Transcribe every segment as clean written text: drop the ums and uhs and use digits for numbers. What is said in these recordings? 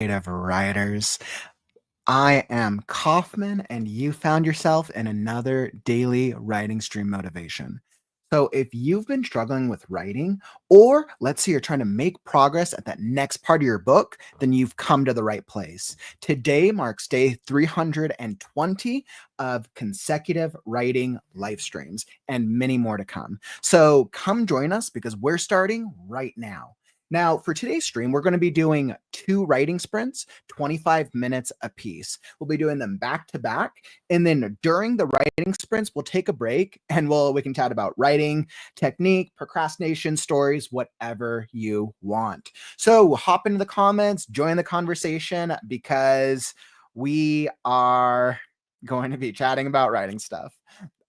Creative writers. I am Kaufman, and you found yourself in another daily writing stream motivation. So, if you've been struggling with writing, or let's say you're trying to make progress at that next part of your book, then you've come to the right place. Today marks day 320 of consecutive writing live streams, and many more to come. So, come join us because we're starting right now. Now, for today's stream, we're going to be doing 2 writing sprints, 25 minutes apiece. We'll be doing them back to back. And then during the writing sprints, we'll take a break and we can chat about writing, technique, procrastination, stories, whatever you want. So hop into the comments, join the conversation because we are going to be chatting about writing stuff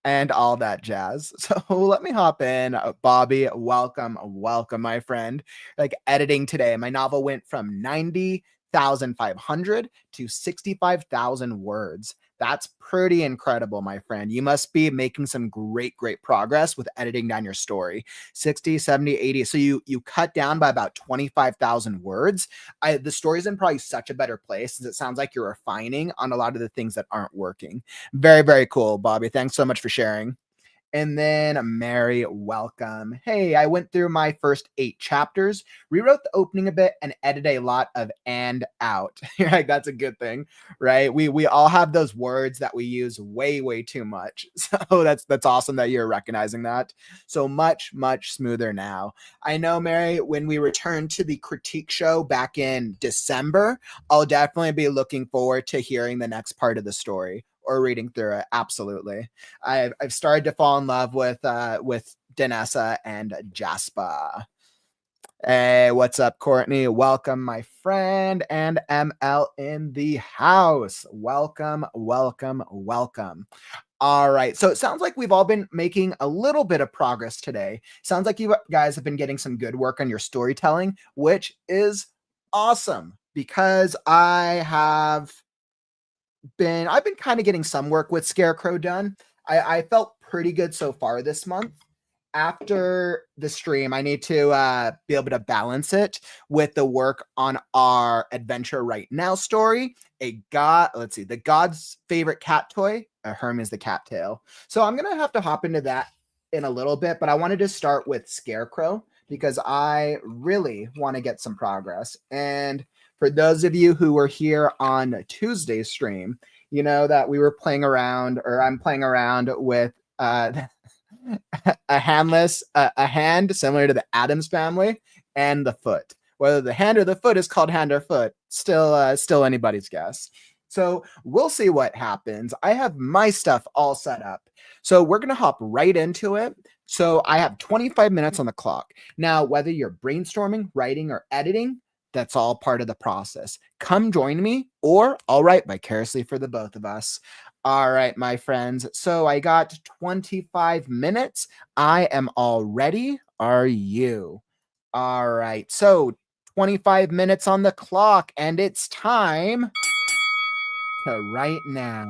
and all that jazz. So let me hop in. Bobby, welcome, my friend. Like editing today, my novel went from 90,500 to 65,000 words. That's pretty incredible, my friend. You must be making some great progress with editing down your story. 60, 70, 80. So you cut down by about 25,000 words. The story's in probably such a better place since it sounds like you're refining on a lot of the things that aren't working. Very cool, Bobby. Thanks so much for sharing. And then Mary, welcome. Hey, I went through my first 8 chapters, rewrote the opening a bit, and edited a lot of and out. You're like, that's a good thing, right? We all have those words that we use way too much. So that's awesome that you're recognizing that. So much smoother now. I know, Mary, when we return to the critique show back in December, I'll definitely be looking forward to hearing the next part of the story or reading through it. Absolutely. I've started to fall in love with Danessa and Jasper. Hey, what's up, Courtney? Welcome, my friend, and ML in the house. Welcome. All right. So it sounds like we've all been making a little bit of progress today. Sounds like you guys have been getting some good work on your storytelling, which is awesome because I've been kind of getting some work with Scarecrow done. I felt pretty good so far this month. After the stream, I need to be able to balance it with the work on our Adventure Right Now story. The God's favorite cat toy. Hermes the cattail. So I'm gonna have to hop into that in a little bit, but I wanted to start with Scarecrow because I really want to get some progress. And for those of you who were here on Tuesday's stream, you know that we were playing around, or I'm playing around with a hand similar to the Addams family and the foot. Whether the hand or the foot is called hand or foot, still anybody's guess. So we'll see what happens. I have my stuff all set up. So we're going to hop right into it. So I have 25 minutes on the clock. Now, whether you're brainstorming, writing, or editing, that's all part of the process. Come join me, or I'll write vicariously for the both of us. All right, my friends. So I got 25 minutes. I am all ready. Are you? All right. So 25 minutes on the clock, and it's time to write now.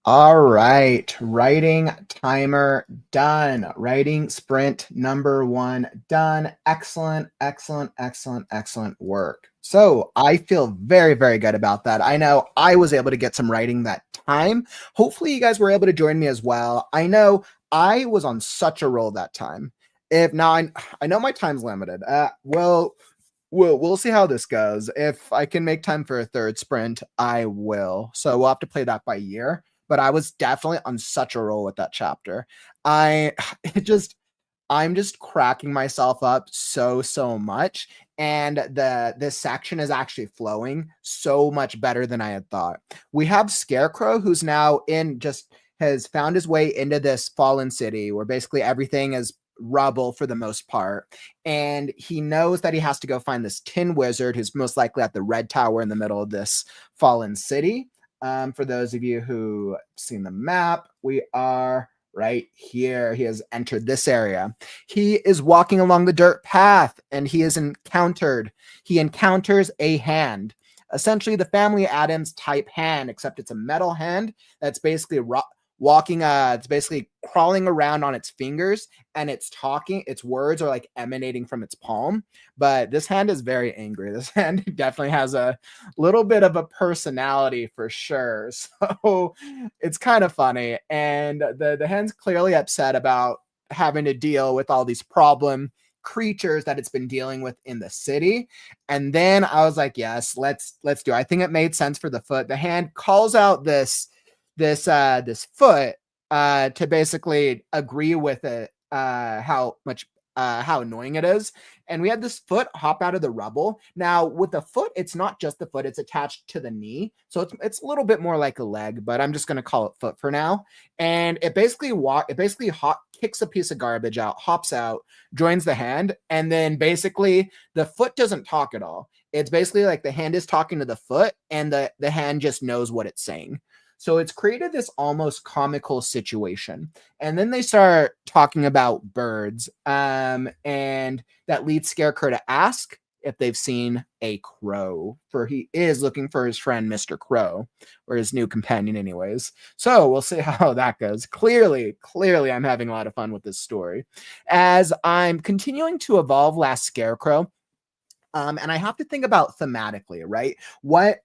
All right, writing timer done. Writing sprint number one done. Excellent, excellent, excellent, excellent work. So I feel very, very good about that. I know I was able to get some writing that time. Hopefully, you guys were able to join me as well. I know I was on such a roll that time. If now I know my time's limited. Well, we'll see how this goes. If I can make time for a third sprint, I will. So we'll have to play that by year. But I was definitely on such a roll with that chapter. I it just I'm just cracking myself up so much, and this section is actually flowing so much better than I had thought. We have Scarecrow, who's now in just has found his way into this fallen city where basically everything is rubble for the most part, and he knows that he has to go find this tin wizard who's most likely at the red tower in the middle of this fallen city. For those of you who seen the map, we are right here. He has entered this area. He is walking along the dirt path, and he encounters a hand, essentially the Family Adams type hand, except it's a metal hand that's basically walking it's basically crawling around on its fingers, and it's talking, its words are like emanating from its palm. But this hand is very angry. This hand definitely has a little bit of a personality for sure. So it's kind of funny. And the hand's clearly upset about having to deal with all these problem creatures that it's been dealing with in the city. And then I was like, yes, let's do it. I think it made sense for the foot. The hand calls out this foot to basically agree with it, how annoying it is. And we had this foot hop out of the rubble. Now with the foot, it's not just the foot, it's attached to the knee, so it's a little bit more like a leg, but I'm just going to call it foot for now. And kicks a piece of garbage out, hops out, joins the hand, and then basically the foot doesn't talk at all. It's basically like the hand is talking to the foot, and the hand just knows what it's saying. So it's created this almost comical situation. And then they start talking about birds. And that leads Scarecrow to ask if they've seen a crow, for he is looking for his friend Mr. Crow, or his new companion, anyways. So we'll see how that goes. Clearly, I'm having a lot of fun with this story. As I'm continuing to evolve Last Scarecrow, and I have to think about thematically, right? What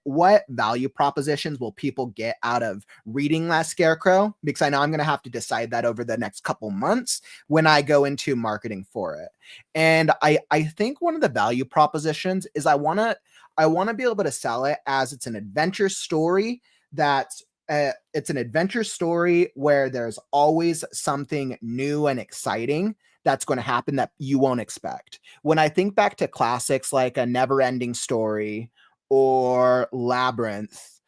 value propositions will people get out of reading Last Scarecrow? Because I know I'm going to have to decide that over the next couple months when I go into marketing for it. And I think one of the value propositions is I want to be able to sell it as it's an adventure story that's it's an adventure story where there's always something new and exciting that's going to happen that you won't expect. When I think back to classics like A Never Ending Story or Labyrinth,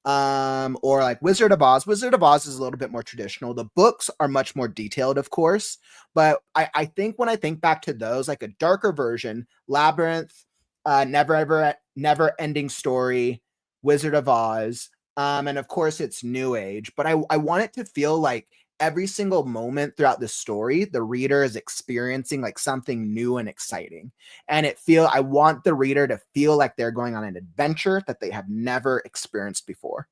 or like Wizard of Oz. Wizard of Oz is a little bit more traditional. The books are much more detailed, of course, but I think when I think back to those, like a darker version, Labyrinth, Never Ending Story, Wizard of Oz, and of course it's new age, but I want it to feel like every single moment throughout the story, the reader is experiencing like something new and exciting. And I want the reader to feel like they're going on an adventure that they have never experienced before.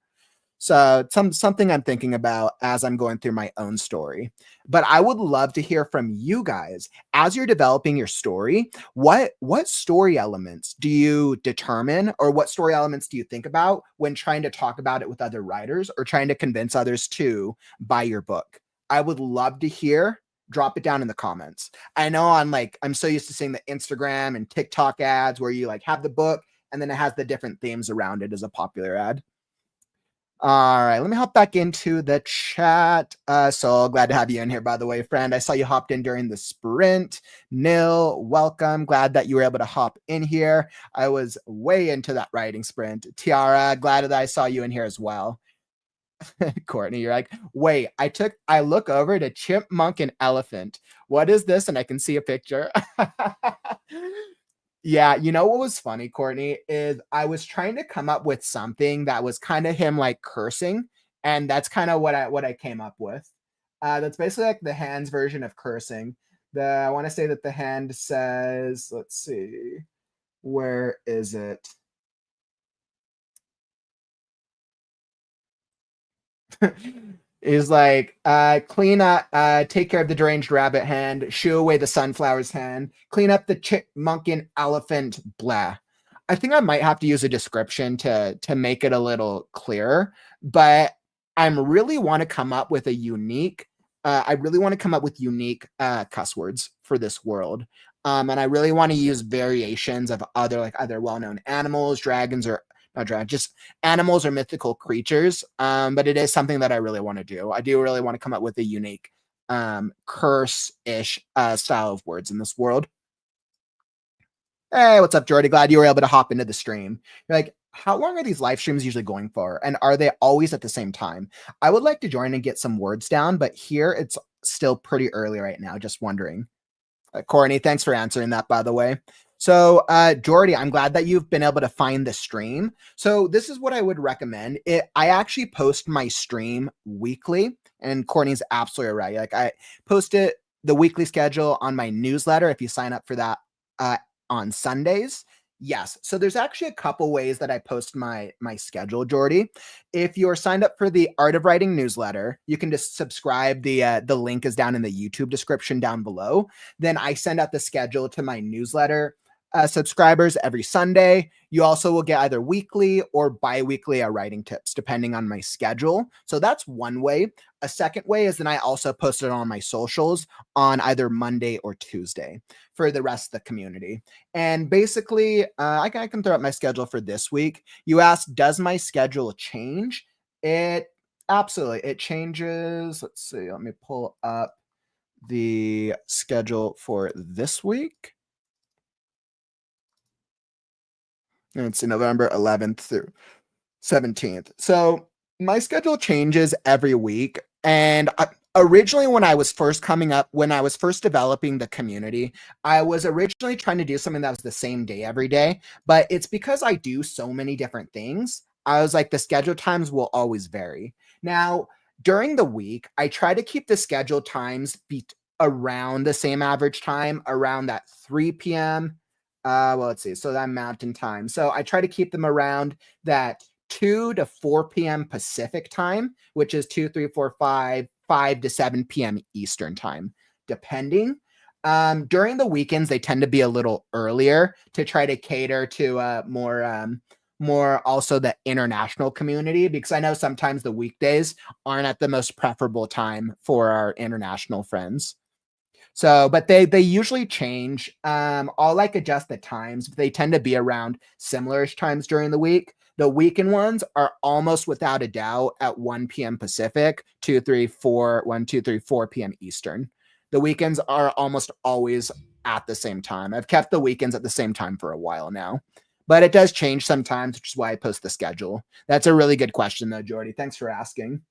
So something I'm thinking about as I'm going through my own story. But I would love to hear from you guys as you're developing your story. What story elements do you determine, or what story elements do you think about when trying to talk about it with other writers or trying to convince others to buy your book? I would love to hear. Drop it down in the comments. I know I'm so used to seeing the Instagram and TikTok ads where you like have the book and then it has the different themes around it as a popular ad. All right, let me hop back into the chat. So glad to have you in here, by the way, friend. I saw you hopped in during the sprint. Nil, welcome. Glad that you were able to hop in here. I was way into that writing sprint. Tiara, glad that I saw you in here as well. Courtney, you're like, wait, I look over to chipmunk and elephant. What is this? And I can see a picture. Yeah, you know what was funny, Courtney, is I was trying to come up with something that was kind of him like cursing, and that's kind of what I came up with. That's basically like the hand's version of cursing. I want to say that the hand says, let's see, where is it? He's like, clean up, take care of the deranged rabbit hand, shoo away the sunflower's hand, clean up the chipmunk and elephant, blah. I think I might have to use a description to make it a little clearer, but I'm really want to come up with a unique, I really want to come up with unique cuss words for this world. And I really want to use variations of other like other well-known animals, dragons, or not dragons, just animals or mythical creatures. But it is something that I really want to do. I do really want to come up with a unique curse-ish style of words in this world. Hey, what's up, Jordy? Glad you were able to hop into the stream. You're like, how long are these live streams usually going for? And are they always at the same time? I would like to join and get some words down, but here it's still pretty early right now. Just wondering. Courtney, thanks for answering that, by the way. So, Jordy, I'm glad that you've been able to find the stream. So this is what I would recommend. I actually post my stream weekly, and Courtney's absolutely right. Like I post it, the weekly schedule on my newsletter if you sign up for that on Sundays. Yes. So there's actually a couple ways that I post my schedule, Jordy. If you're signed up for the Art of Writing newsletter, you can just subscribe. The link is down in the YouTube description down below. Then I send out the schedule to my newsletter subscribers every Sunday. You also will get either weekly or bi-weekly writing tips, depending on my schedule. So that's one way. A second way is then I also post it on my socials on either Monday or Tuesday for the rest of the community. And basically, I can throw up my schedule for this week. You asked, does my schedule change? It absolutely, it changes. Let's see, let me pull up the schedule for this week. And it's November 11th through 17th. So my schedule changes every week. And originally, when I was first coming up, when I was first developing the community, I was originally trying to do something that was the same day every day. But it's because I do so many different things. I was like, the schedule times will always vary. Now, during the week, I try to keep the schedule times be around the same average time, around that 3 p.m. Well, let's see. So that mountain time. So I try to keep them around that 2 to 4 p.m. Pacific time, which is 2, 3, 4, 5 to 7 p.m. Eastern time, depending. During the weekends, they tend to be a little earlier to try to cater to more also the international community, because I know sometimes the weekdays aren't at the most preferable time for our international friends. So, but they usually change. I'll like adjust the times. They tend to be around similar-ish times during the week. The weekend ones are almost without a doubt at 1 p.m. Pacific, 2, 3, 4, 1, 2, 3, 4 p.m. Eastern. The weekends are almost always at the same time. I've kept the weekends at the same time for a while now, but it does change sometimes, which is why I post the schedule. That's a really good question, though, Jordy. Thanks for asking.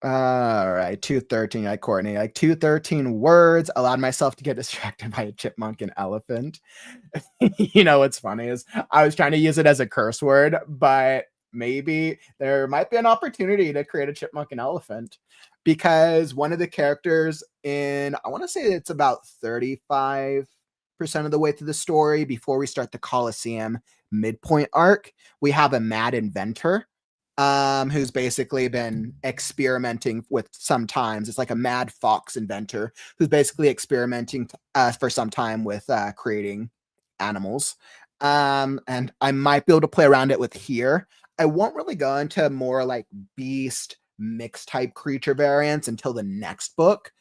All right, 213. Like Courtney, like 213 words. Allowed myself to get distracted by a chipmunk and elephant. You know what's funny is I was trying to use it as a curse word, but maybe there might be an opportunity to create a chipmunk and elephant, because one of the characters in, I want to say it's about 35% of the way through the story before we start the Colosseum midpoint arc, we have a mad inventor who's basically been experimenting with sometimes. It's like a mad fox inventor who's basically experimenting for some time with creating animals. And I might be able to play around it with here. I won't really go into more like beast mixed type creature variants until the next book.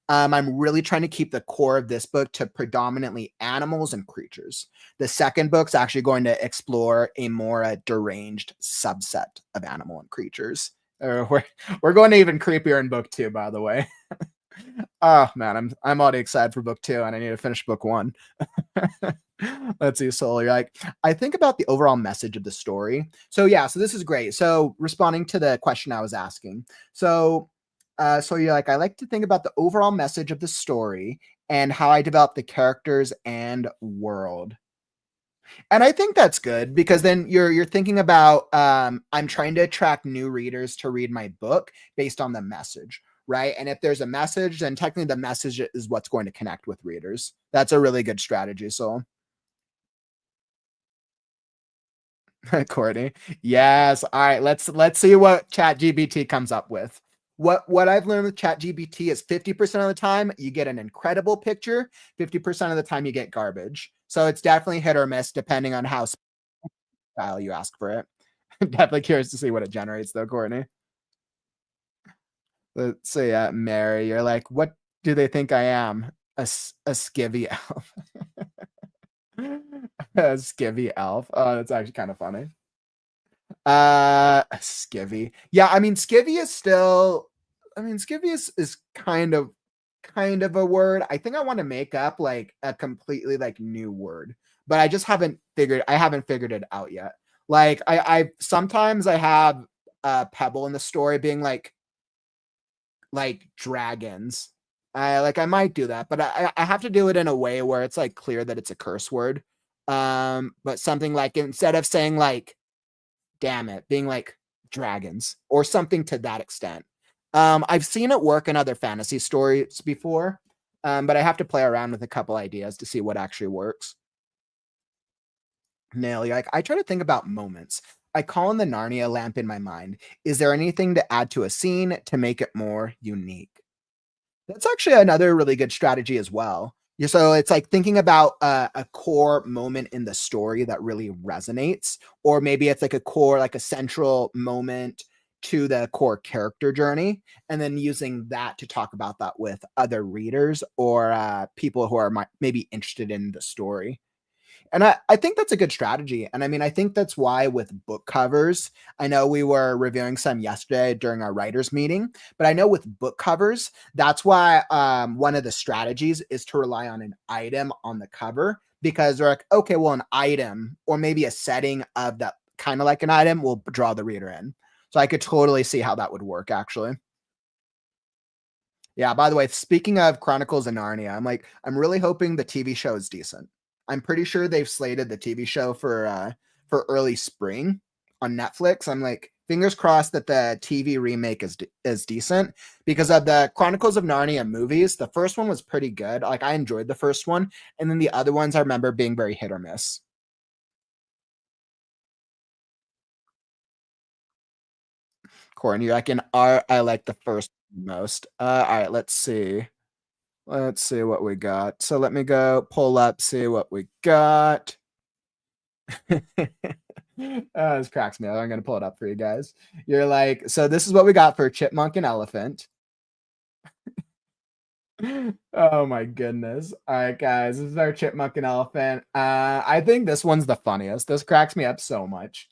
I'm really trying to keep the core of this book to predominantly animals and creatures. The second book's actually going to explore a more deranged subset of animal and creatures. We're going to even creepier in book 2, by the way. Oh man, I'm already excited for book 2, and I need to finish book 1. Let's see, Soul. You're like, I think about the overall message of the story. So yeah, so this is great. So responding to the question I was asking. So you're like, I like to think about the overall message of the story and how I develop the characters and world. And I think that's good, because then you're thinking about I'm trying to attract new readers to read my book based on the message, right? And if there's a message, then technically the message is what's going to connect with readers. That's a really good strategy. So Courtney. Yes. All right. Let's see what ChatGPT comes up with. What I've learned with ChatGPT is 50% of the time you get an incredible picture, 50% of the time you get garbage. So it's definitely hit or miss depending on how style you ask for it. Definitely curious to see what it generates though, Courtney. Let's see, Mary, you're like, what do they think I am? A skivvy elf. A skivvy elf. Oh, that's actually kind of funny. Skivvy. Yeah, I mean, skivvy is still. I mean, skivvy is kind of a word. I think I want to make up like a completely like new word, but I haven't figured it out yet. Like I sometimes I have Pebble in the story being like dragons. I might do that, but I have to do it in a way where it's like clear that it's a curse word. But something like instead of saying like damn it, being like dragons or something to that extent. I've seen it work in other fantasy stories before, but I have to play around with a couple ideas to see what actually works. Nail, like I try to think about moments. I call in the Narnia lamp in my mind. Is there anything to add to a scene to make it more unique? That's actually another really good strategy as well. Yeah, so it's like thinking about a core moment in the story that really resonates, or maybe it's like a core, like a central moment to the core character journey, and then using that to talk about that with other readers or people who are maybe interested in the story. And I think that's a good strategy. And I mean, I think that's why with book covers, I know we were reviewing some yesterday during our writers meeting, but I know with book covers, that's why one of the strategies is to rely on an item on the cover because they're like, okay, well, an item or maybe a setting of that kind of like an item will draw the reader in. So I could totally see how that would work actually. Yeah, by the way, speaking of Chronicles of Narnia, I'm really hoping the TV show is decent. I'm pretty sure they've slated the TV show for early spring on Netflix. I'm like fingers crossed that the TV remake is decent because of the Chronicles of Narnia movies. The first one was pretty good. Like I enjoyed the first one, and then the other ones I remember being very hit or miss. Courtney, you're like in art, I like the first most. All right, let's see. Let's see what we got. So let me go pull up, see what we got. This cracks me up. I'm gonna pull it up for you guys. You're like, so this is what we got for chipmunk and elephant. Oh my goodness. All right, guys, this is our chipmunk and elephant. I think this one's the funniest. This cracks me up so much.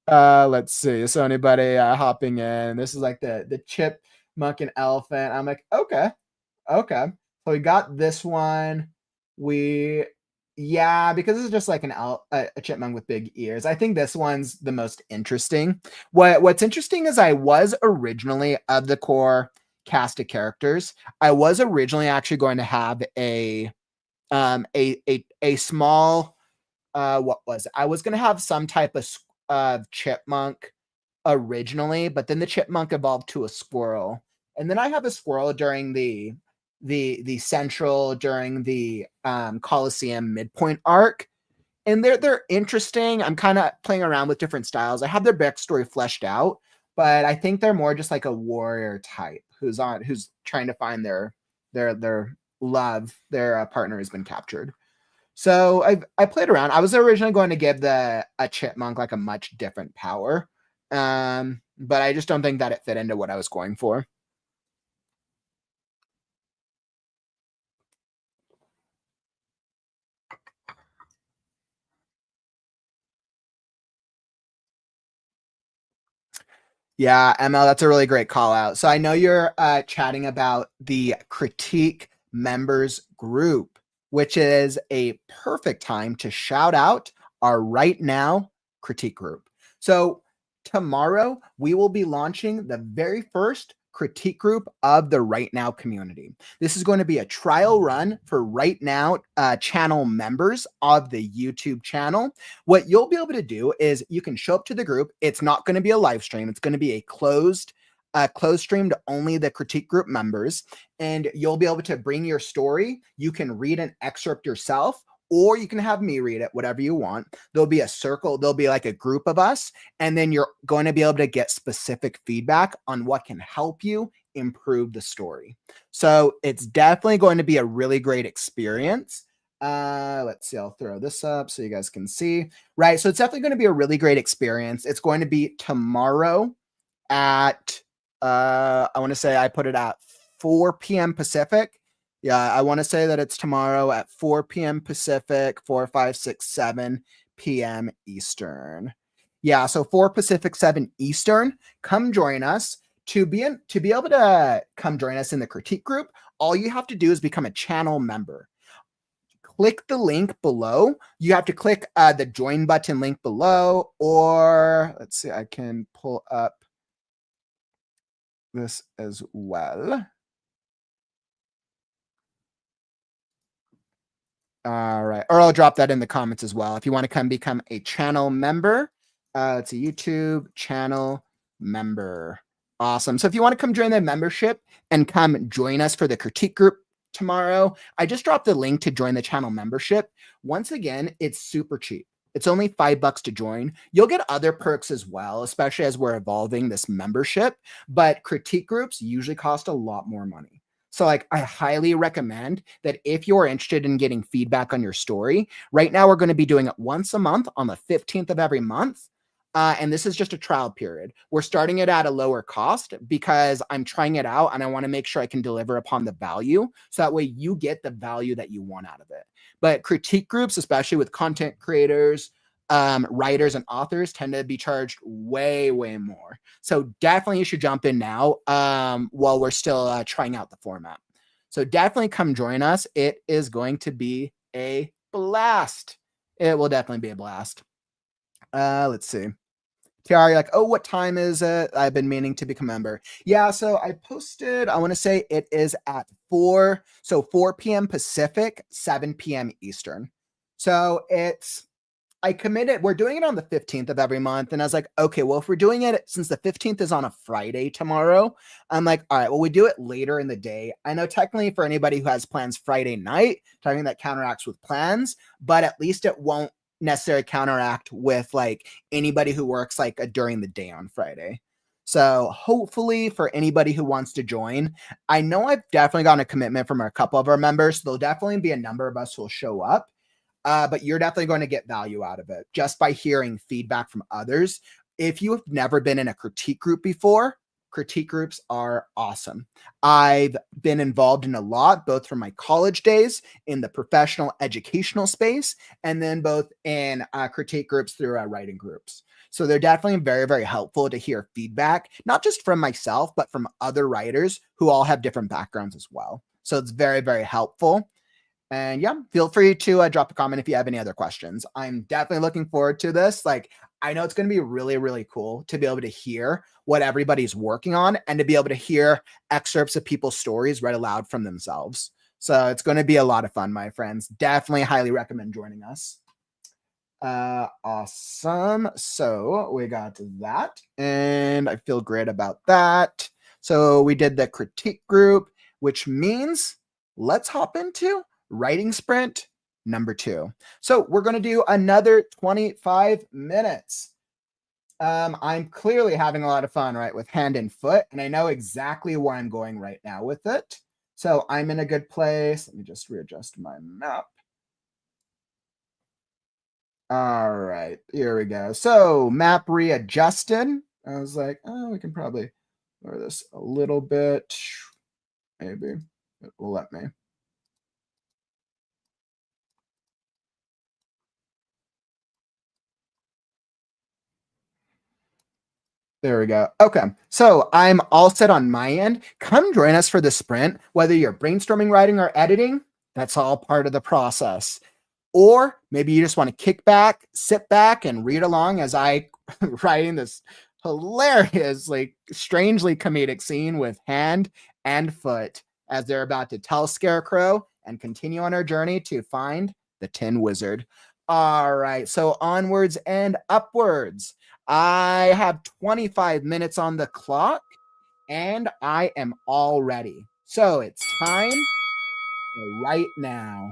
Let's see. So anybody hopping in? This is like the chipmunk and elephant. I'm like, okay. Okay. So we got this one. We yeah, because it's just like a chipmunk with big ears. I think this one's the most interesting. What's interesting is I was originally of the core cast of characters. I was originally actually going to have a small what was it? I was going to have some type of chipmunk originally, but then the chipmunk evolved to a squirrel. And then I have a squirrel during the central during the Coliseum midpoint arc. And they're interesting. I'm kind of playing around with different styles. I have their backstory fleshed out, but I think they're more just like a warrior type who's trying to find their love. Their partner has been captured. So I played around. I was originally going to give the a chipmunk like a much different power, but I just don't think that it fit into what I was going for. Yeah, ML, that's a really great call out. So I know you're chatting about the critique members group, which is a perfect time to shout out our Right Now critique group. So tomorrow we will be launching the very first critique group of the Right Now community. This is going to be a trial run for Right Now channel members of the YouTube channel. What you'll be able to do is you can show up to the group. It's not going to be a live stream. It's going to be a closed stream to only the critique group members. And you'll be able to bring your story. You can read an excerpt yourself, or you can have me read it, whatever you want. There'll be a circle, there'll be like a group of us, and then you're going to be able to get specific feedback on what can help you improve the story. So it's definitely going to be a really great experience. Let's see, I'll throw this up so you guys can see. Right, so it's definitely going to be a really great experience. It's going to be tomorrow at I want to say I put it at 4 p.m. Pacific. Yeah, I want to say that it's tomorrow at 4 p.m. Pacific, 4, 5, 6, 7 p.m. Eastern. Yeah, so 4 Pacific, 7 Eastern. Come join us. To be able to come join us in the critique group, all you have to do is become a channel member. Click the link below. You have to click the join button link below, or let's see, I can pull up this as well. All right. Or I'll drop that in the comments as well. If you want to come become a channel member, it's a YouTube channel member. Awesome. So if you want to come join the membership and come join us for the critique group tomorrow, I just dropped the link to join the channel membership. Once again, it's super cheap. It's only $5 to join. You'll get other perks as well, especially as we're evolving this membership. But critique groups usually cost a lot more money. So like I highly recommend that if you're interested in getting feedback on your story, right now we're going to be doing it once a month on the 15th of every month. And this is just a trial period. We're starting it at a lower cost because I'm trying it out and I want to make sure I can deliver upon the value. So that way you get the value that you want out of it. But critique groups, especially with content creators, writers and authors, tend to be charged way, way more. So definitely you should jump in now while we're still trying out the format. So definitely come join us. It is going to be a blast. It will definitely be a blast. Let's see. Tiara, you're like, oh, what time is it? I've been meaning to become a member. Yeah, so I posted, I want to say it is at 4 p.m. Pacific, 7 p.m. Eastern. So I committed, we're doing it on the 15th of every month. And I was like, okay, well, if we're doing it, since the 15th is on a Friday tomorrow, I'm like, all right, well, we do it later in the day. I know technically for anybody who has plans Friday night, talking that counteracts with plans, but at least it won't necessarily counteract with like anybody who works like during the day on Friday. So hopefully for anybody who wants to join, I know I've definitely gotten a commitment from a couple of our members. So there'll definitely be a number of us who will show up. But you're definitely going to get value out of it just by hearing feedback from others. If you have never been in a critique group before, critique groups are awesome. I've been involved in a lot, both from my college days in the professional educational space, and then both in critique groups through writing groups. So they're definitely very, very helpful to hear feedback, not just from myself, but from other writers who all have different backgrounds as well. So it's very, very helpful. And yeah, feel free to drop a comment if you have any other questions. I'm definitely looking forward to this. Like, I know it's going to be really, really cool to be able to hear what everybody's working on and to be able to hear excerpts of people's stories read aloud from themselves. So it's going to be a lot of fun, my friends. Definitely highly recommend joining us. Awesome. So we got that and I feel great about that. So we did the critique group, which means let's hop into writing sprint number 2. So we're going to do another 25 minutes. I'm clearly having a lot of fun, right, with hand and foot, and I know exactly where I'm going right now with it. So I'm in a good place. Let me just readjust my map. All right, here we go. So map readjusted. I was like, oh, we can probably lower this a little bit. Maybe it will let me. There we go. Okay. So I'm all set on my end. Come join us for the sprint, whether you're brainstorming, writing, or editing. That's all part of the process. Or maybe you just want to kick back, sit back, and read along as I writing this hilarious, like strangely comedic scene with hand and foot as they're about to tell Scarecrow and continue on our journey to find the Tin Wizard. All right, so onwards and upwards. I have 25 minutes on the clock and I am all ready. So it's time to write now.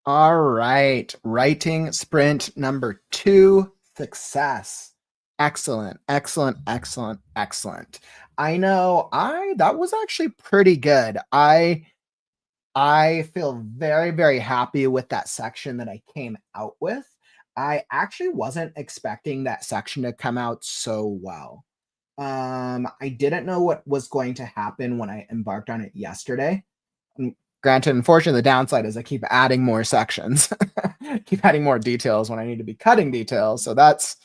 All right. Writing sprint number 2, success. Excellent, excellent, excellent, excellent. I know I that was actually pretty good. I feel very, very happy with that section that I came out with. I actually wasn't expecting that section to come out so well. I didn't know what was going to happen when I embarked on it yesterday. Granted, unfortunately, the downside is I keep adding more sections, keep adding more details when I need to be cutting details. So that's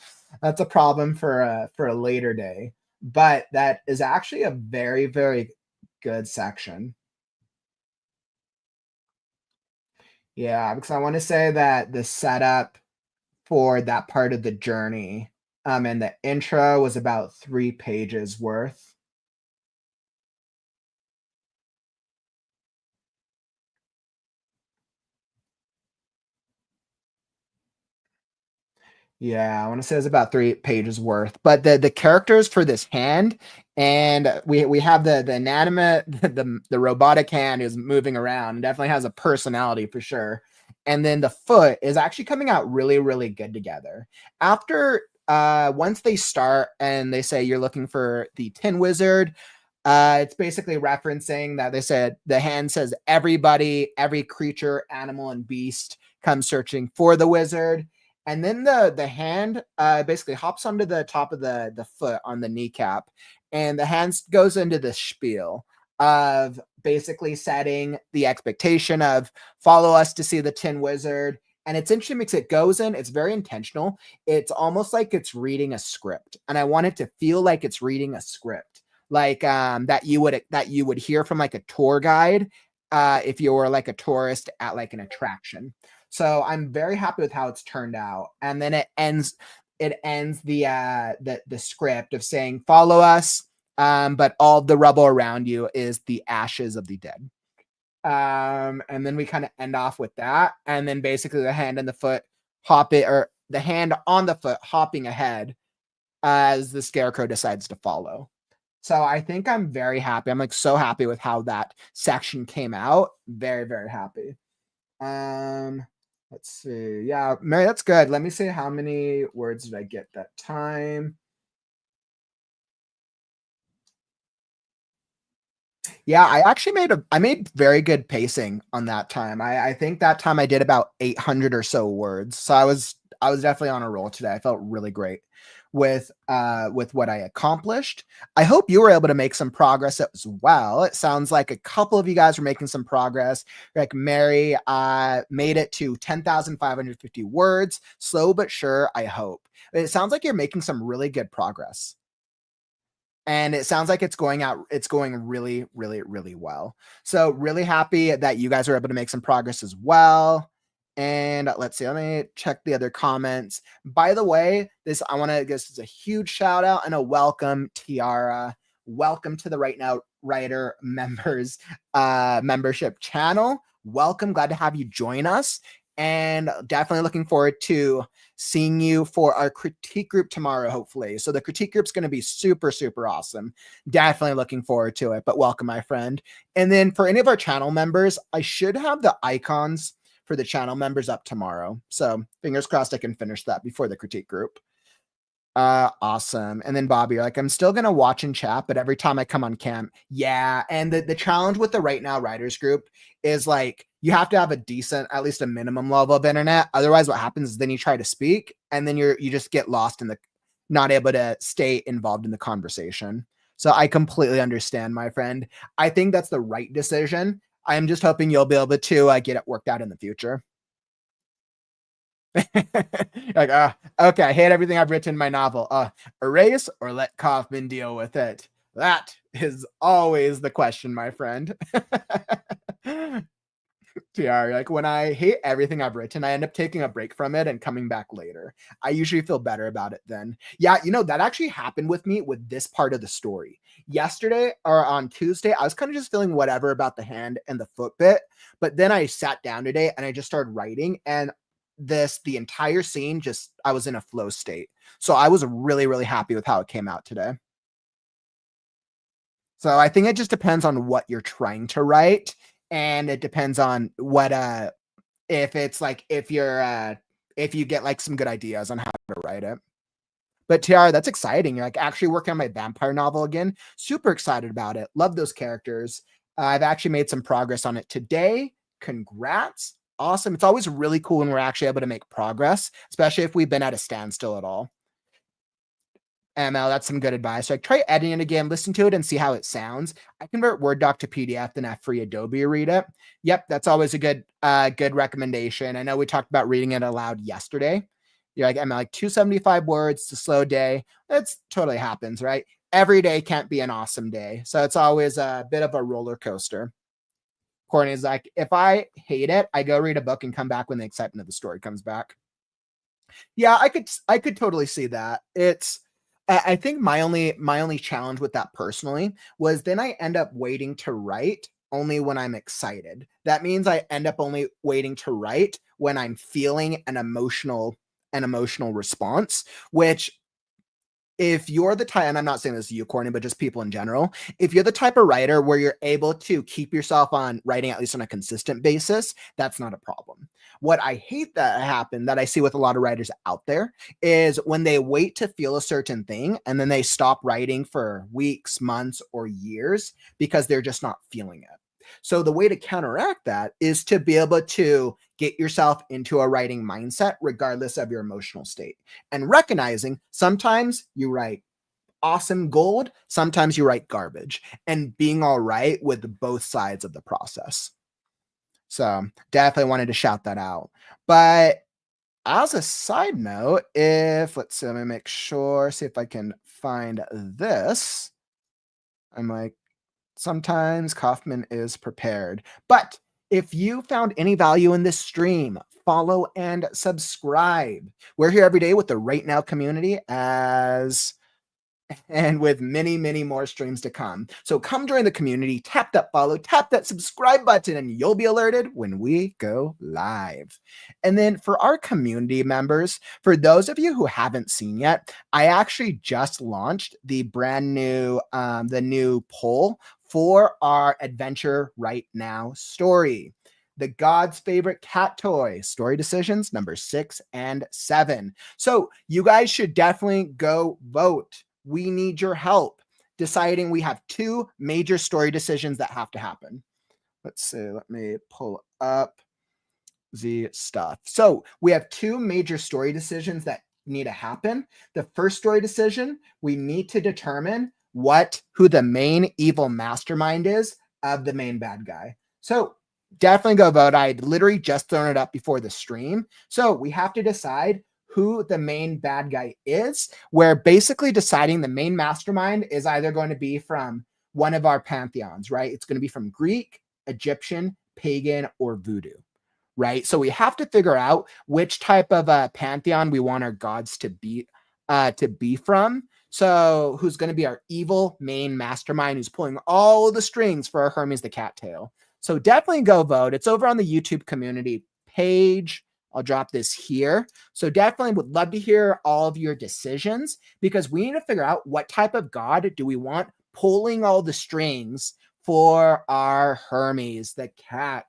a problem for a later day. But that is actually a very, very good section. Yeah, because I want to say that the setup for that part of the journey, and the intro was about 3 pages worth. Yeah, I want to say it's about 3 pages worth. But the characters for this hand, and we have the inanimate, the robotic hand is moving around. Definitely has a personality for sure. And then the foot is actually coming out really, really good together. After once they start and they say you're looking for the Tin Wizard, it's basically referencing that they said the hand says everybody, every creature, animal, and beast comes searching for the wizard. And then the hand basically hops onto the top of the foot on the kneecap, and the hand goes into the spiel of basically setting the expectation of follow us to see the Tin Wizard. And it's interesting because it goes in, it's very intentional. It's almost like it's reading a script. And I want it to feel like it's reading a script. Like that you would hear from like a tour guide if you were like a tourist at like an attraction. So I'm very happy with how it's turned out. And then it ends the script of saying follow us, but all the rubble around you is the ashes of the dead. And then we kind of end off with that, and then basically the hand and the foot hop it, or the hand on the foot hopping ahead as the scarecrow decides to follow. So I think I'm very happy. I'm like so happy with how that section came out. Very, very happy. Um, let's see. Yeah, Mary, that's good. Let me see how many words did I get that time. Yeah, I made very good pacing on that time. I think that time I did about 800 or so words. So I was definitely on a roll today. I felt really great with what I accomplished. I hope you were able to make some progress as well. It sounds like a couple of you guys were making some progress. Like Mary made it to 10,550 words. Slow but sure, I hope. It sounds like you're making some really good progress, and it sounds like it's going really, really, really well. So really happy that you guys are able to make some progress as well. And let's see, let me check the other comments. By the way, this I want to give this a huge shout out and a welcome, Tiara. Welcome to the Right Now Writer members membership channel. Welcome, glad to have you join us, and definitely looking forward to seeing you for our critique group tomorrow, hopefully. So the critique group's going to be super, super awesome. Definitely looking forward to it, but welcome, my friend. And then for any of our channel members, I should have the icons for the channel members up tomorrow. So fingers crossed I can finish that before the critique group. Awesome. And then Bobby, you're like, I'm still gonna watch and chat, but every time I come on cam, yeah. And the challenge with the Right Now Writers group is like you have to have a decent, at least a minimum level of internet. Otherwise, what happens is then you try to speak and then you just get lost in the not able to stay involved in the conversation. So I completely understand, my friend. I think that's the right decision. I'm just hoping you'll be able to get it worked out in the future. Like, okay, I hate everything I've written in my novel. Erase or let Kaufman deal with it? That is always the question, my friend. TR, like when I hate everything I've written, I end up taking a break from it and coming back later. I usually feel better about it then. Yeah, that actually happened with me with this part of the story. Yesterday or on Tuesday, I was kind of just feeling whatever about the hand and the foot bit, but then I sat down today and I just started writing, and the entire scene just I was in a flow state. So I was really, really happy with how it came out today. So I think it just depends on what you're trying to write, and it depends on if it's like, if you get like some good ideas on how to write it. But Tiara, that's exciting. You're like actually working on my vampire novel again. Super excited about it. Love those characters. I've actually made some progress on it today. Congrats. Awesome. It's always really cool when we're actually able to make progress, especially if we've been at a standstill at all. ML, that's some good advice. Like, try editing it again, listen to it and see how it sounds. I convert Word doc to PDF, then have free Adobe read it. Yep, that's always a good recommendation. I know we talked about reading it aloud yesterday. You're like, ML, like 275 words, it's a slow day. That's totally happens, right? Every day can't be an awesome day. So it's always a bit of a roller coaster. Courtney's like, if I hate it, I go read a book and come back when the excitement of the story comes back. Yeah, I could totally see that. I think my only challenge with that personally was then I end up waiting to write only when I'm excited. That means I end up only waiting to write when I'm feeling an emotional response, which if you're the type, and I'm not saying this to you, Courtney, but just people in general, if you're the type of writer where you're able to keep yourself on writing at least on a consistent basis, that's not a problem. What I hate that happen, that I see with a lot of writers out there, is when they wait to feel a certain thing and then they stop writing for weeks, months, or years because they're just not feeling it. So the way to counteract that is to be able to get yourself into a writing mindset regardless of your emotional state, and recognizing sometimes you write awesome gold, sometimes you write garbage, and being all right with both sides of the process. So definitely wanted to shout that out. But as a side note, let's see, let me make sure, see if I can find this. I'm like, sometimes Kaufman is prepared. But if you found any value in this stream, follow and subscribe. We're here every day with the WriteNow community and with many, many more streams to come. So come join the community, tap that follow, tap that subscribe button, and you'll be alerted when we go live. And then for our community members, for those of you who haven't seen yet, I actually just launched the brand new, the new poll for our Adventure Right Now story. The God's Favorite Cat Toy, story decisions number 6 and 7. So you guys should definitely go vote. We need your help deciding. We have 2 major story decisions that have to happen. Let's see, let me pull up the stuff. So we have 2 major story decisions that need to happen. The first story decision, we need to determine who the main evil mastermind is of the main bad guy. So definitely go vote. I literally just thrown it up before the stream. So we have to decide who the main bad guy is. We're basically deciding the main mastermind is either going to be from one of our pantheons, right? It's going to be from Greek, Egyptian, pagan, or voodoo, right? So we have to figure out which type of pantheon we want our gods to be from. So who's going to be our evil main mastermind who's pulling all the strings for our Hermes the Cattail. So definitely go vote. It's over on the YouTube community page. I'll drop this here. So definitely would love to hear all of your decisions, because we need to figure out what type of god do we want pulling all the strings for our Hermes, the cat.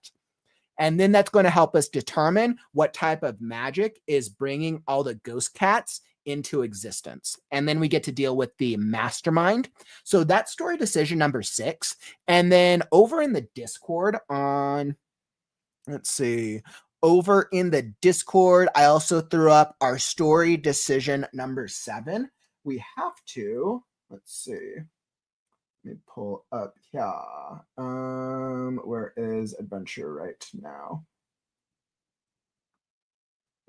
And then that's going to help us determine what type of magic is bringing all the ghost cats into existence. And then we get to deal with the mastermind. So that's story decision number 6. And then over in the Discord let's see, over in the Discord, I also threw up our story decision number 7. We have to, let's see, let me pull up here. Where is Adventure Right Now?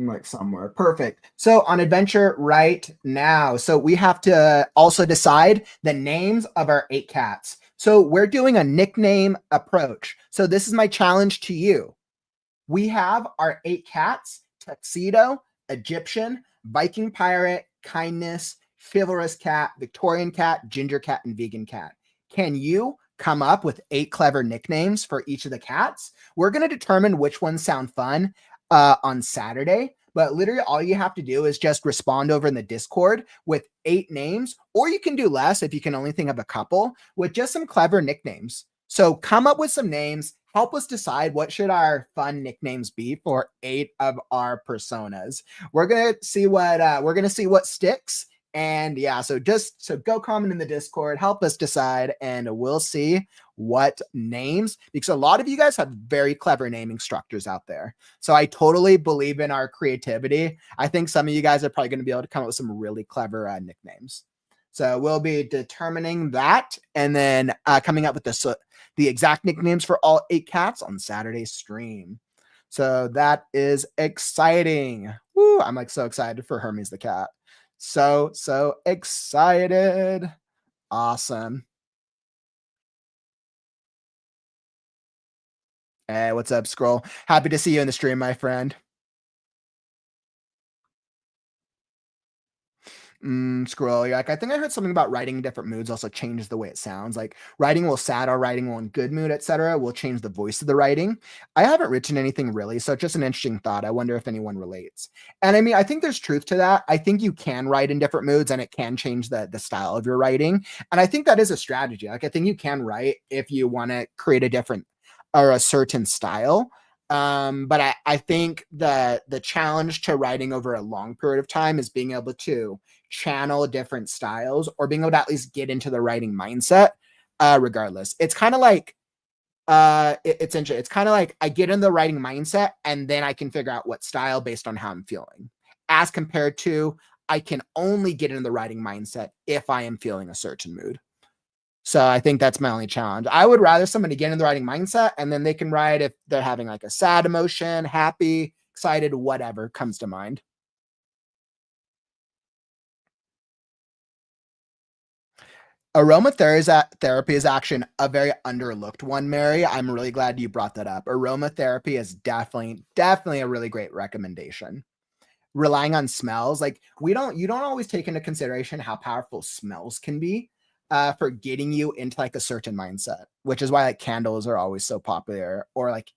Like somewhere. Perfect. So on Adventure Right Now, so we have to also decide the names of our 8 cats. So we're doing a nickname approach. So this is my challenge to you. We have our 8 cats: Tuxedo, Egyptian, Viking Pirate, Kindness, Chivalrous Cat, Victorian Cat, Ginger Cat, and Vegan Cat. Can you come up with 8 clever nicknames for each of the cats? We're going to determine which ones sound fun on Saturday, but literally all you have to do is just respond over in the Discord with 8 names, or you can do less if you can only think of a couple, with just some clever nicknames. So come up with some names. Help us decide what should our fun nicknames be for 8 of our personas. We're gonna see what sticks. And yeah, so go comment in the Discord, help us decide, and we'll see what names, because a lot of you guys have very clever naming structures out there. So I totally believe in our creativity. I think some of you guys are probably going to be able to come up with some really clever nicknames. So we'll be determining that, and then coming up with the exact nicknames for all 8 cats on Saturday's stream. So that is exciting. Woo, I'm like so excited for Hermes the cat. So excited. Awesome. Hey, what's up, Scroll? Happy to see you in the stream, my friend. Scroll. You're like, I think I heard something about writing in different moods also changes the way it sounds. Like writing while sad or writing while in good mood, etc., will change the voice of the writing. I haven't written anything really, so it's just an interesting thought. I wonder if anyone relates. And I mean, I think there's truth to that. I think you can write in different moods, and it can change the style of your writing. And I think that is a strategy. Like I think you can write if you want to create a different or a certain style. But I think the challenge to writing over a long period of time is being able to channel different styles, or being able to at least get into the writing mindset regardless. It's kind of like it's interesting. It's kind of like I get in the writing mindset, and then I can figure out what style based on how I'm feeling, as compared to I can only get in the writing mindset if I am feeling a certain mood. So I think that's my only challenge. I would rather somebody get in the writing mindset, and then they can write if they're having like a sad emotion, happy, excited, whatever comes to mind. Aromatherapy is actually a very underlooked one, Mary. I'm really glad you brought that up. Aromatherapy is definitely a really great recommendation. Relying on smells, like you don't always take into consideration how powerful smells can be for getting you into like a certain mindset, which is why like candles are always so popular, or like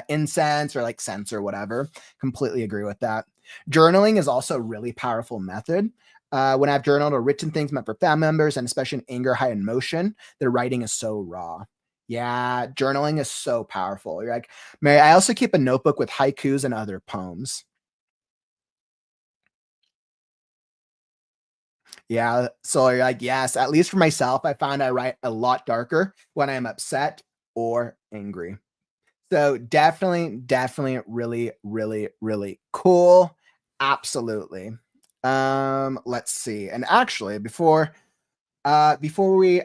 incense or like scents or whatever. Completely agree with that. Journaling is also a really powerful method. When I've journaled or written things meant for family members, and especially in anger, high emotion, the writing is so raw. Yeah, journaling is so powerful. You're like, Mary, I also keep a notebook with haikus and other poems. Yeah, so you're like, yes, at least for myself, I find I write a lot darker when I'm upset or angry. So definitely really cool. Absolutely. Let's see. And actually, before we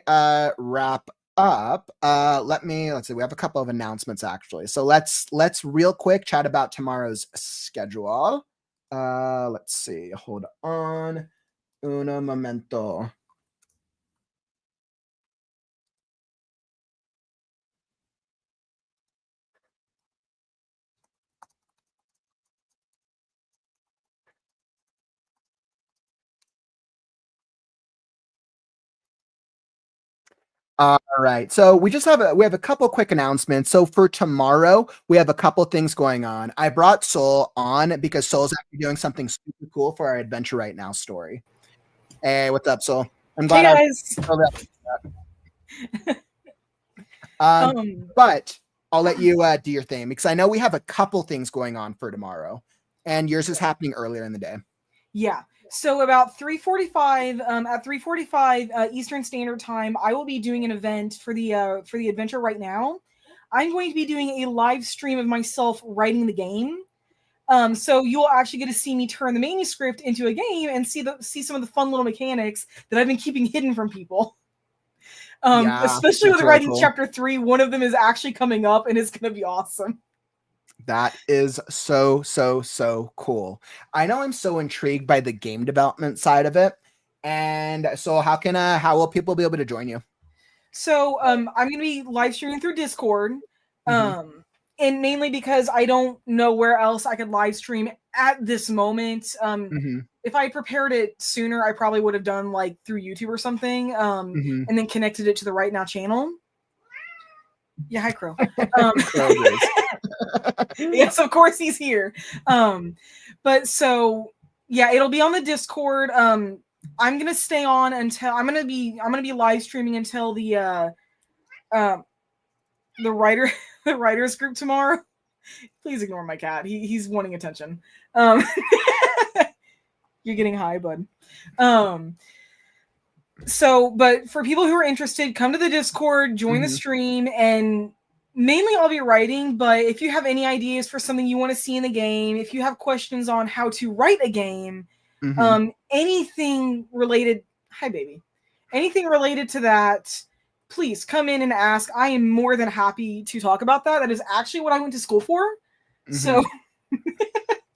wrap up, let's see. We have a couple of announcements actually. So let's real quick chat about tomorrow's schedule. Let's see. Hold on. Uno momento. All right. So we have a couple quick announcements. So for tomorrow, we have a couple things going on. I brought Soul on because Soul's actually doing something super cool for our Adventure Right Now story. Hey, what's up, Soul? I'm glad hey guys. But I'll let you do your thing, because I know we have a couple things going on for tomorrow, and yours is happening earlier in the day. Yeah. So about 3:45 at 3:45 Eastern Standard Time, I will be doing an event for the Adventure Right Now. I'm going to be doing a live stream of myself writing the game. So you'll actually get to see me turn the manuscript into a game and see some of the fun little mechanics that I've been keeping hidden from people. Especially with writing cool. Chapter 3, one of them is actually coming up, and it's going to be awesome. That is so cool. I know I'm so intrigued by the game development side of it. And so how will people be able to join you? So I'm going to be live streaming through Discord. And mainly because I don't know where else I could live stream at this moment. If I prepared it sooner, I probably would have done like through YouTube or something, and then connected it to the WriteNow channel. Yeah, hi Crow. Yes, of course he's here. But so yeah, it'll be on the Discord. I'm gonna stay on until I'm gonna be live streaming until the the writer the writers group tomorrow. Please ignore my cat. He's wanting attention. You're getting high, bud. So, but for people who are interested, come to the Discord, join the stream, and mainly I'll be writing, but if you have any ideas for something you want to see in the game, if you have questions on how to write a game, anything related, hi baby, anything related to that, please come in and ask. I am more than happy to talk about that. That is actually what I went to school for. So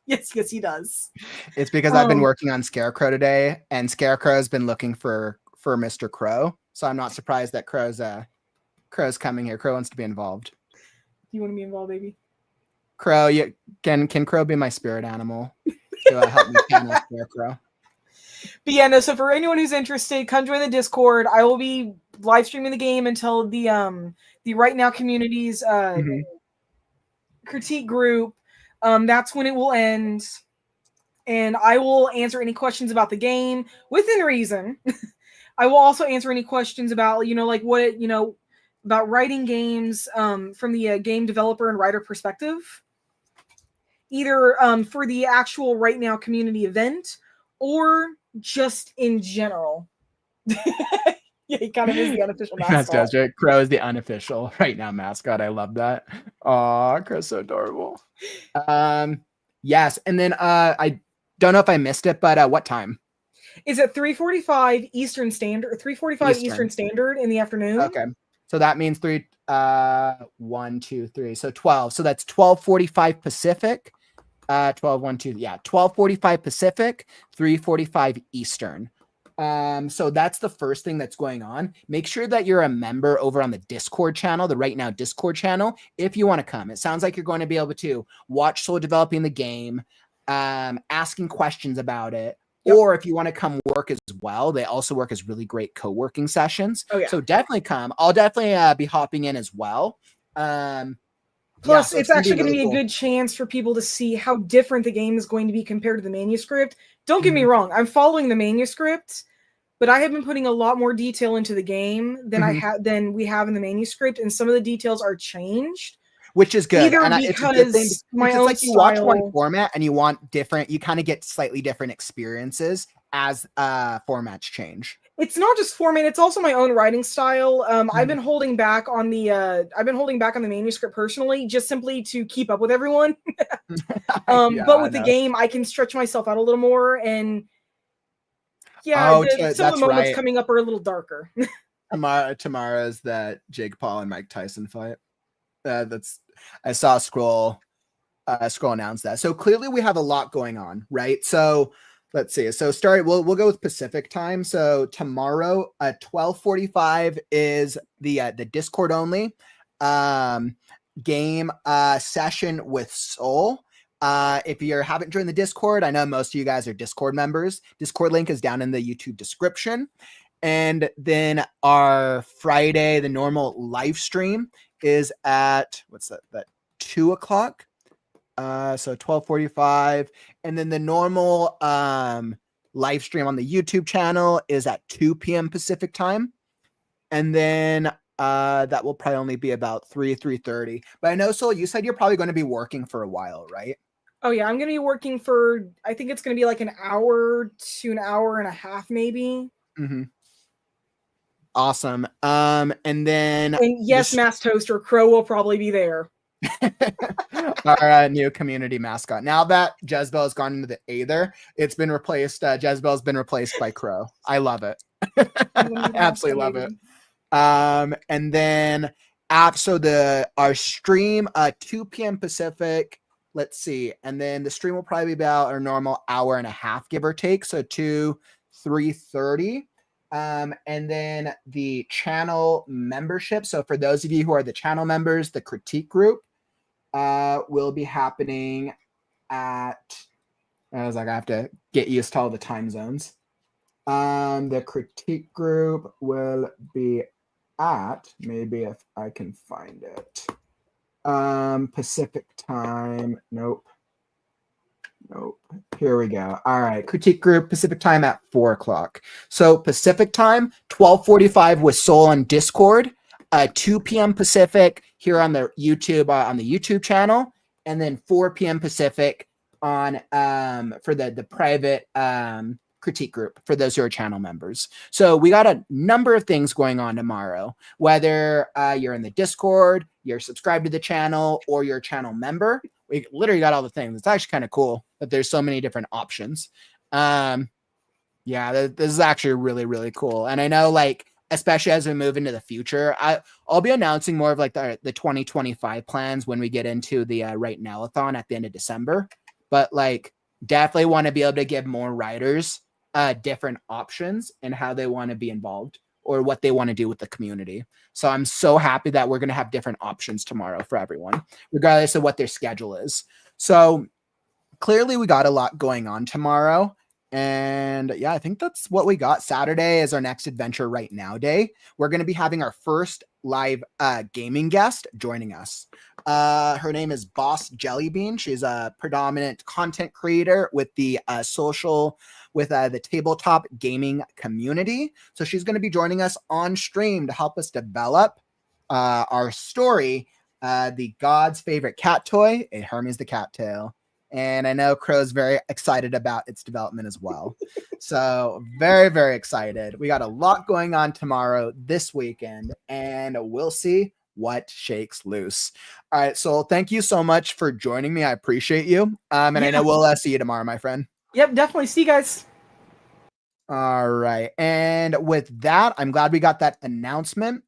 yes, he does. It's because I've been working on Scarecrow today, and Scarecrow has been looking for Mr. Crow. So I'm not surprised that Crow's coming here. Crow wants to be involved. You want to be involved, baby? Crow, can Crow be my spirit animal to help me channel Scarecrow? But yeah, no. So for anyone who's interested, come join the Discord. I will be live streaming the game until the WriteNow community's critique group. That's when it will end, and I will answer any questions about the game within reason. I will also answer any questions about about writing games from the game developer and writer perspective, either for the actual WriteNow community event or just in general. Yeah, he kind of is the unofficial mascot. That's right. Crow is the unofficial WriteNow mascot. I love that. Aw, Crow's so adorable. Yes, and then I don't know if I missed it, but what time? Is it 3:45 Eastern Standard? 3:45 Eastern Standard in the afternoon. Okay, so that means 1, 2, 3, so 12. So that's 12:45 Pacific. 12, 1, 2, yeah, 12:45 Pacific, 3:45 Eastern. So that's the first thing that's going on. Make sure that you're a member over on the Discord channel, the WriteNow Discord channel, if you want to come. It sounds like you're going to be able to watch Soul developing the game, asking questions about it, or if you want to come work as well, they also work as really great co-working sessions. Oh, yeah. So definitely come. I'll definitely be hopping in as well. Plus, so it's actually going to be a good chance for people to see how different the game is going to be compared to the manuscript. Don't get me wrong. I'm following the manuscript, but I have been putting a lot more detail into the game than we have in the manuscript, and some of the details are changed. Which is good. Either because it's like you watch one format and you want different, you kind of get slightly different experiences as formats change. It's not just format; it's also my own writing style. I've been holding back on the manuscript personally, just simply to keep up with everyone. But with the game, I can stretch myself out a little more, and some of the moments coming up are a little darker. Tomorrow's that Jake Paul and Mike Tyson fight. I saw Scroll announce that. So clearly we have a lot going on, right? So let's see. So we'll go with Pacific time. So tomorrow at 12:45 is the Discord only game session with Soul. If you haven't joined the Discord, I know most of you guys are Discord members. Discord link is down in the YouTube description. And then our Friday, the normal live stream is at 2 o'clock. So 12:45, and then the normal live stream on the YouTube channel is at 2 p.m. Pacific time, and then that will probably only be about 3:30. But I know, Soul, you said you're probably going to be working for a while, right? Oh yeah, I'm going to be working for, I think it's going to be like an hour to an hour and a half, maybe. Awesome. And yes, Mass Toaster Crow will probably be there. Our new community mascot. Now that Jezebel has gone into the Aether, it's been replaced. Jezebel's been replaced by Crow. I love it. I absolutely love it. And then our stream 2 p.m. Pacific. Let's see. And then the stream will probably be about our normal hour and a half, give or take. So 3:30. And then the channel membership. So for those of you who are the channel members, the critique group will be happening at, I was like, I have to get used to all the time zones. The critique group will be at, maybe if I can find it, Pacific time. Nope. Here we go. All right. Critique group, Pacific time at 4 o'clock. So Pacific time, 12:45 with Soul on Discord. 2 p.m. Pacific here on the YouTube channel, and then 4 p.m. Pacific on for the private critique group for those who are channel members. So we got a number of things going on tomorrow, whether you're in the Discord, you're subscribed to the channel, or you're a channel member. We literally got all the things. It's actually kind of cool that there's so many different options. Yeah, this is actually really, really cool. And I know, like, especially as we move into the future, I'll be announcing more of like the 2025 plans when we get into the WriteNow-a-thon at the end of December. But like, definitely want to be able to give more writers different options and how they want to be involved or what they want to do with the community. So I'm so happy that we're going to have different options tomorrow for everyone, regardless of what their schedule is. So clearly we got a lot going on tomorrow. And yeah, I think that's what we got. Saturday is our next Adventure Right Now day. We're going to be having our first live gaming guest joining us. Her name is Boss Jellybean. She's a predominant content creator with the the tabletop gaming community. So she's going to be joining us on stream to help us develop our story, the God's Favorite Cat Toy, a Hermes the Cattail. And I know Crow's very excited about its development as well. So very, very excited. We got a lot going on tomorrow, this weekend, and we'll see what shakes loose. All right. So thank you so much for joining me. I appreciate you. And I know we'll see you tomorrow, my friend. Yep, definitely. See you guys. All right. And with that, I'm glad we got that announcement.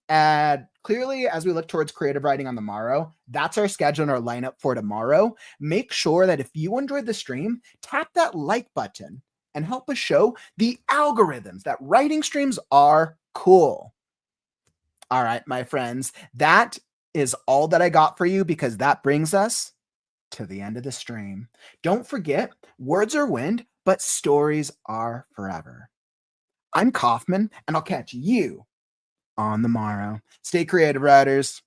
Clearly, as we look towards creative writing on the morrow, that's our schedule and our lineup for tomorrow. Make sure that if you enjoyed the stream, tap that like button and help us show the algorithms that writing streams are cool. All right, my friends, that is all that I got for you, because that brings us to the end of the stream. Don't forget, words are wind, but stories are forever. I'm Kaufman, and I'll catch you on the morrow. Stay creative, writers.